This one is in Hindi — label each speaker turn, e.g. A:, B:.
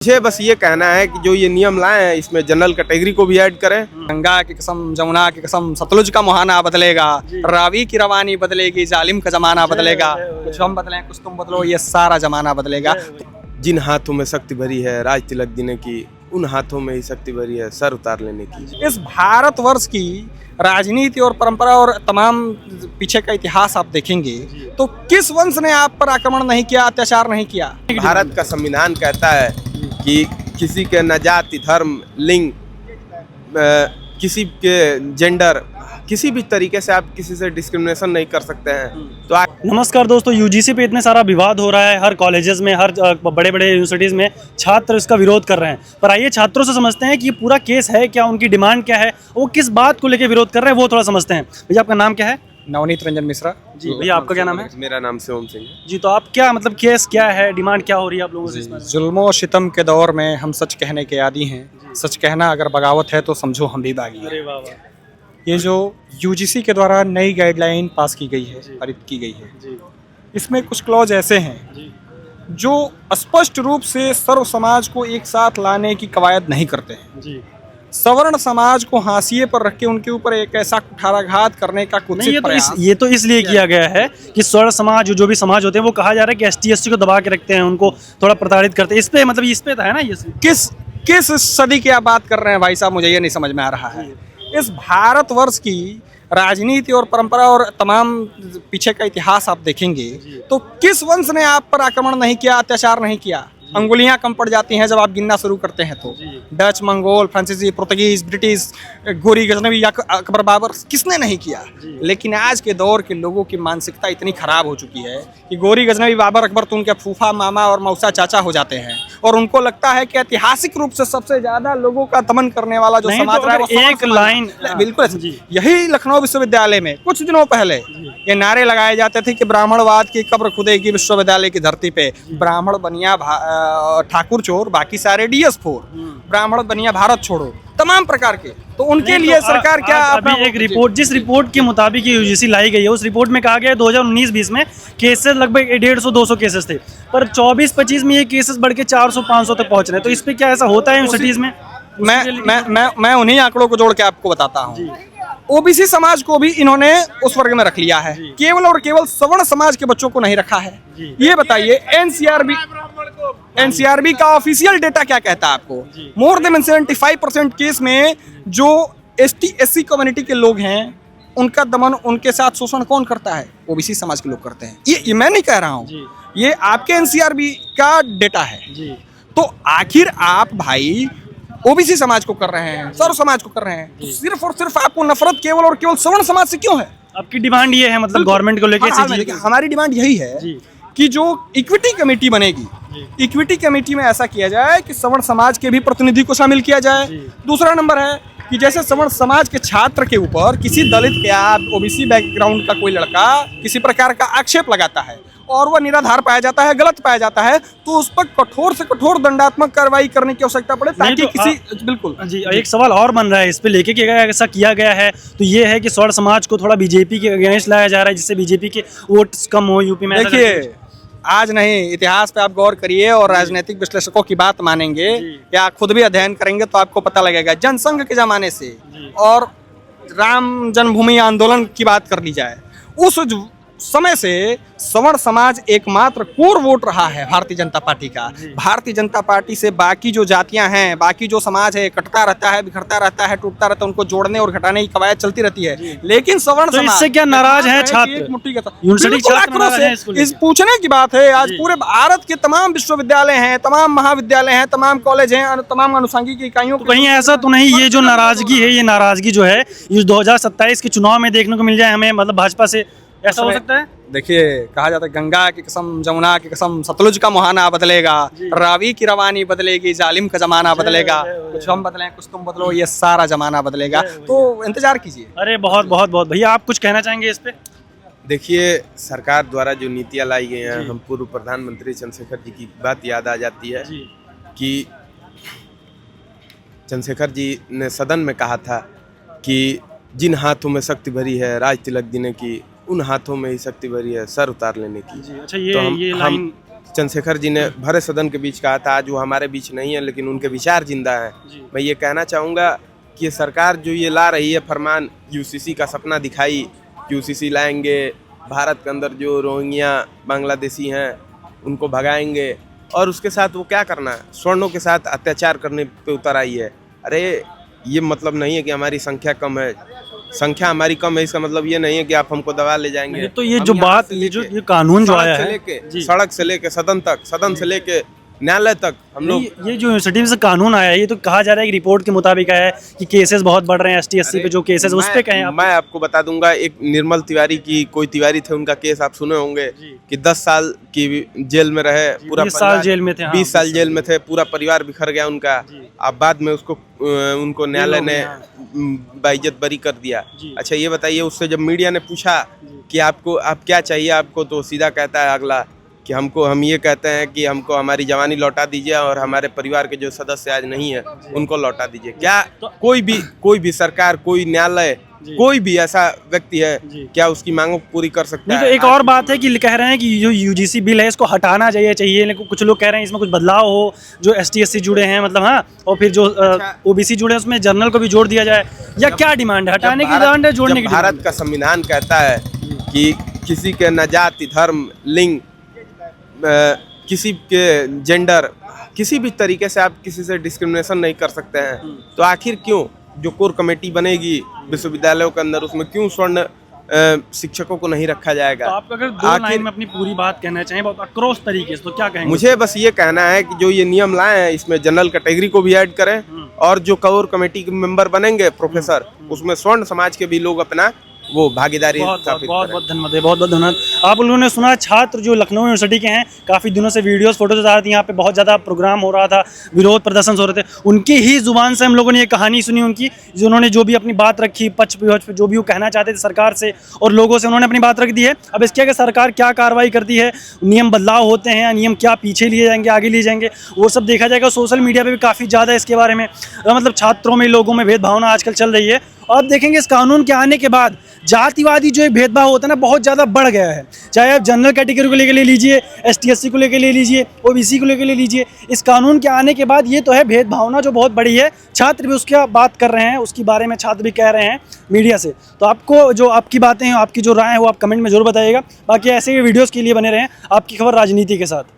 A: मुझे बस ये कहना है कि जो ये नियम लाए हैं इसमें जनरल कैटेगरी को भी ऐड करें।
B: गंगा की कसम, जमुना की कसम, सतलुज का मुहाना बदलेगा, रावी की रवानी बदलेगी, जालिम का जमाना बदलेगा, कुछ हम बदलें कुछ तुम बदलो, ये सारा जमाना बदलेगा।
A: जिन हाथों में शक्ति भरी है राज तिलक देने की, उन हाथों में ही शक्ति भरी है सर उतार लेने की।
B: इस भारतवर्ष की राजनीति और परंपरा और तमाम पीछे का इतिहास आप देखेंगे तो किस वंश ने आप पर आक्रमण नहीं किया, अत्याचार नहीं किया?
A: भारत का संविधान कहता है कि किसी के न जाति, धर्म, लिंग, किसी के जेंडर, किसी भी तरीके से आप किसी से डिस्क्रिमिनेशन नहीं कर सकते हैं। तो
C: नमस्कार दोस्तों, यूजीसी पे इतने सारा विवाद हो रहा है, हर कॉलेजेस में, हर बड़े बड़े यूनिवर्सिटीज़ में छात्र इसका विरोध कर रहे हैं। पर आइए छात्रों से समझते हैं कि ये पूरा केस है क्या, उनकी डिमांड क्या है, वो किस बात को लेकर विरोध कर रहे हैं, वो थोड़ा समझते हैं। भैया आपका नाम क्या है?
B: नवनीत रंजन मिश्रा
C: जी। भैया आपका क्या नाम है?
A: मेरा नाम शिवम सिंह
C: जी। तो आप क्या मतलब केस क्या है, डिमांड क्या हो रही है आप लोगों से इसमें?
B: जुल्मो और सितम के दौर में हम सच कहने के आदी हैं। सच कहना अगर बगावत है तो समझो हम भी बागी हैं।
C: अरे वाह वाह।
B: ये जो यूजीसी के द्वारा नई गाइडलाइन पास की गई है, पारित की गई है,
C: जी
B: इसमें कुछ क्लॉज ऐसे हैं
C: जी
B: जो स्पष्ट रूप से सर्व समाज को एक साथ लाने की कवायद नहीं करते हैं।
C: जी।
B: सवर्ण समाज को हाशिए पर रख के उनके ऊपर एक ऐसा कुठाराघात करने का
C: नहीं,
B: कुत्सित प्रयास।
C: ये तो इसलिए किया गया है कि स्वर्ण समाज जो भी समाज होते हैं वो कहा जा रहा है कि ST SC को दबा के रखते हैं, उनको थोड़ा प्रताड़ित करते हैं। इस पे मतलब इस पे है ना ये
B: किस किस सदी की आप बात कर रहे हैं भाई साहब, मुझे ये नहीं समझ में आ रहा है। इस भारतवर्ष की राजनीति और परंपरा और तमाम पीछे का इतिहास आप देखेंगे तो किस वंश ने आप पर आक्रमण नहीं किया, अत्याचार नहीं किया? अंगुलियां कम पड़ जाती हैं जब आप गिनना शुरू करते हैं तो। डच, मंगोल, फ्रांसीसी, पुर्तगीज, ब्रिटिश, गोरी गजनवी या अकबर बाबर, किसने नहीं किया? लेकिन आज के दौर के लोगों की मानसिकता इतनी खराब हो चुकी है कि गोरी गजनवी, बाबर, अकबर तो उनके फूफा, मामा और मौसा चाचा हो जाते हैं और उनको लगता है कि ऐतिहासिक रूप से सबसे ज्यादा लोगों का दमन करने वाला जो समाज रहा है वो
C: एक लाइन
B: बिल्कुल यही लखनऊ विश्वविद्यालय में कुछ दिनों पहले ये नारे लगाए जाते थे कि ब्राह्मणवाद की कब्र खुदेगी विश्वविद्यालय की धरती पे, ब्राह्मण बनिया ठाकुर चोर, बाकी सारे DS4, ब्राह्मण बनिया भारत छोड़ो, तमाम प्रकार के। तो उनके लिए सरकार क्या
C: अभी एक रिपोर्ट, जिस रिपोर्ट के मुताबिक ये यूजीसी लाई गई है, उस रिपोर्ट में कहा गया है 2019-20 में केसेस लगभग 150-200 केसेस थे, पर 24-25 में ये केसेस बढ़ के 400-500 तक पहुंच रहे हैं। तो इस पे क्या ऐसा होता है यूनिवर्सिटीज में?
B: मैं उन्हीं आंकड़ों को जोड़ के आपको बताता हूँ। ओबीसी समाज को भी इन्होंने उस वर्ग में रख लिया है, केवल और केवल सवर्ण समाज के बच्चों को नहीं रखा है। ये बताइए एनसीआरबी का ऑफिशियल डेटा क्या कहता है आपको? मोर देन 75% केस में जो ST SC कम्युनिटी के लोग हैं उनका दमन, उनके साथ शोषण कौन करता है? ओबीसी समाज के लोग करते हैं। ये मैं नहीं कह रहा हूँ, ये आपके एनसीआरबी का डेटा है। तो आखिर आप भाई ओबीसी समाज को कर रहे हैं, सर्व समाज को कर रहे हैं, तो सिर्फ और सिर्फ आपको नफरत केवल और केवल सवर्ण समाज से क्यों है?
C: आपकी डिमांड ये है मतलब गवर्नमेंट को लेकर?
B: हमारी डिमांड यही है कि जो इक्विटी कमेटी बनेगी, इक्विटी कमेटी में ऐसा किया जाए कि सवर्ण समाज के भी प्रतिनिधि को शामिल किया जाए। दूसरा नंबर है कि जैसे सवर्ण समाज के छात्र के ऊपर किसी दलित या ओबीसी बैकग्राउंड का कोई लड़का किसी प्रकार का आक्षेप लगाता है और वह निराधार पाया जाता है, गलत पाया जाता है, तो उस पर कठोर से कठोर दंडात्मक कार्रवाई करने की आवश्यकता पड़े ताकि किसी बिल्कुल
C: जी। एक सवाल और बन रहा है इस पे लेके कि अगर ऐसा किया गया है तो ये है कि स्वर्ण समाज को थोड़ा बीजेपी के अगेंस्ट लाया जा रहा है जिससे बीजेपी के वोट कम हो यूपी में।
B: देखिए, आज नहीं, इतिहास पे आप गौर करिए और राजनीतिक विश्लेषकों की बात मानेंगे या खुद भी अध्ययन करेंगे तो आपको पता लगेगा। जनसंघ के जमाने से और राम जन्मभूमि आंदोलन की बात कर ली जाए, उस समय से सवर्ण समाज एकमात्र कोर वोट रहा है भारतीय जनता पार्टी का। भारतीय जनता पार्टी से बाकी जो जातियां हैं, बाकी जो समाज है, कटता रहता है, बिखरता रहता है, टूटता रहता है, उनको जोड़ने और घटाने की कवायद चलती रहती है। लेकिन सवर्ण समाज,
C: इससे क्या नाराज है छात्र?
B: इस पूछने की बात है। आज पूरे भारत के तमाम विश्वविद्यालय हैं, तमाम महाविद्यालय हैं, तमाम कॉलेज हैं, तमाम अनुषंगिक इकाइयों।
C: कहीं ऐसा तो नहीं ये जो नाराजगी है, ये नाराजगी जो है इस 2027 के चुनाव में देखने को मिल जाए हमें, मतलब भाजपा से ऐसा हो सकता है?
B: देखिए, कहा जाता है गंगा की कसम, जमुना की कसम, सतलुज का मुहाना बदलेगा, रावी की रवानी बदलेगी, जालिम का जमाना बदलेगा, कुछ हम बदलें कुछ तुम बदलो, ये सारा जमाना बदलेगा। तो इंतजार कीजिए।
C: अरे बहुत बहुत बहुत। भैया आप कुछ कहना चाहेंगे इस पे?
A: देखिए, सरकार द्वारा जो नीतियाँ लाई गई हैं, हम पूर्व प्रधानमंत्री चंद्रशेखर जी की बात याद आ जाती है कि चंद्रशेखर जी ने सदन में कहा था कि जिन हाथों में शक्ति भरी है राज तिलक देने की, उन हाथों में ही शक्ति भरी है सर उतार लेने की।
C: अच्छा, ये लाइन
A: चंद्रशेखर जी ने भरे सदन के बीच कहा था, आज वो हमारे बीच नहीं है लेकिन उनके विचार जिंदा हैं। मैं ये कहना चाहूँगा कि ये सरकार जो ये ला रही है फरमान, यूसीसी का सपना दिखाई, यूसीसी लाएंगे, भारत के अंदर जो रोहिंग्या बांग्लादेशी हैं उनको भगाएंगे, और उसके साथ वो क्या करना है, स्वर्णों के साथ अत्याचार करने पे उतर आई है। अरे ये मतलब नहीं है कि हमारी संख्या कम है, संख्या हमारी कम है इसका मतलब ये नहीं है कि आप हमको दबा ले जाएंगे।
C: तो ये
A: हम
C: जो
A: यहाँ
C: बात,
A: से
C: ये जो
A: लेके
C: ये कानून जो
A: सड़क
C: आया
A: से
C: है,
A: लेके सड़क से लेके सदन तक, सदन से लेके न्यायालय तक हम लोग,
C: ये जो यूनिवर्सिटी से कानून आया है, ये तो कहा जा रहा है कि रिपोर्ट के मुताबिक आया है कि केसेस बहुत बढ़ रहे हैं, ST/SC पे जो केसेस उस पे कहें आप।
A: मैं आपको बता दूंगा, एक निर्मल तिवारी की कोई तिवारी थे, उनका केस आप सुने होंगे कि 10 साल की जेल में रहे, पूरा
C: 20 साल जेल में थे, हाँ,
A: 20 साल जेल में थे, पूरा परिवार बिखर गया उनका। अब बाद में उसको उनको न्यायालय ने बाइज्जत बरी कर दिया। अच्छा ये बताइए, उससे जब मीडिया ने पूछा कि आपको आप क्या चाहिए आपको, तो सीधा कहता है अगला कि हम ये कहते हैं कि हमको हमारी जवानी लौटा दीजिए और हमारे परिवार के जो सदस्य आज नहीं है उनको लौटा दीजिए। क्या कोई भी सरकार, कोई न्यायालय, कोई भी ऐसा व्यक्ति है क्या उसकी मांगों को पूरी कर सकता
C: नहीं,
A: है?
C: तो एक और बात है कि कह रहे हैं कि जो UGC बिल है इसको हटाना चाहिए, लेकिन कुछ लोग कह रहे हैं इसमें कुछ बदलाव हो, जो ST/SC जुड़े हैं मतलब, हाँ, और फिर जो OBC जुड़े हैं उसमें जनरल को भी जोड़ दिया जाए, या क्या डिमांड है, हटाने की डिमांड है, जोड़ने की डिमांड?
A: भारत का संविधान कहता है कि किसी के न जाति, धर्म, लिंग, किसी के जेंडर, किसी भी तरीके से आप किसी से डिस्क्रिमिनेशन नहीं कर सकते हैं। तो आखिर क्यों जो कोर कमेटी बनेगी विश्वविद्यालयों के अंदर, उसमें क्यों स्वर्ण शिक्षकों को नहीं रखा जाएगा?
C: तो आप अगर 2 लाइन में अपनी पूरी बात कहना चाहें बहुत अक्रोश तरीके से, तो क्या कहेंगे?
A: मुझे बस ये कहना है कि जो ये नियम लाए हैं इसमें जनरल कैटेगरी को भी ऐड करें, और जो कोर कमेटी के मेंबर बनेंगे प्रोफेसर, उसमें स्वर्ण समाज के भी लोग अपना वो भागीदारी
C: बहुत
A: स्थापित
C: बहुत
A: करें।
C: बहुत धन्यवाद, बहुत बहुत धन्यवाद। आप लोगों ने सुना, छात्र जो लखनऊ यूनिवर्सिटी के हैं, काफ़ी दिनों से वीडियोस फोटोज आ रही थी, यहाँ पे बहुत ज़्यादा प्रोग्राम हो रहा था, विरोध प्रदर्शन हो रहे थे, उनकी ही जुबान से हम लोगों ने ये कहानी सुनी उनकी, जो उन्होंने जो भी अपनी बात रखी, पक्ष विपक्ष पे जो भी वो कहना चाहते थे सरकार से और लोगों से, उन्होंने अपनी बात रख दी है। अब इसके आगे सरकार क्या कार्रवाई करती है, नियम बदलाव होते हैं या नियम क्या पीछे लिए जाएंगे, आगे लिए जाएंगे, वो सब देखा जाएगा। सोशल मीडिया पर भी काफ़ी ज़्यादा इसके बारे में मतलब छात्रों में, लोगों में भेदभावना आजकल चल रही है। और देखेंगे इस कानून के आने के बाद जातिवादी जो एक भेदभाव होता है ना, बहुत ज़्यादा बढ़ गया है। चाहे आप जनरल कैटेगरी को लेकर ले लीजिए, ST/SC को लेकर ले लीजिए, OBC को लेकर ले लीजिए, इस कानून के आने के बाद ये तो है भेदभावना जो बहुत बड़ी है। छात्र भी उसकी बात कर रहे हैं, उसकी बारे में छात्र भी कह रहे हैं मीडिया से। तो आपको जो आपकी बातें हैं, आपकी जो राय है, वो आप कमेंट में जरूर बताइएगा। बाकी ऐसे ही वीडियोज़ के लिए बने रहें आपकी खबर राजनीति के साथ।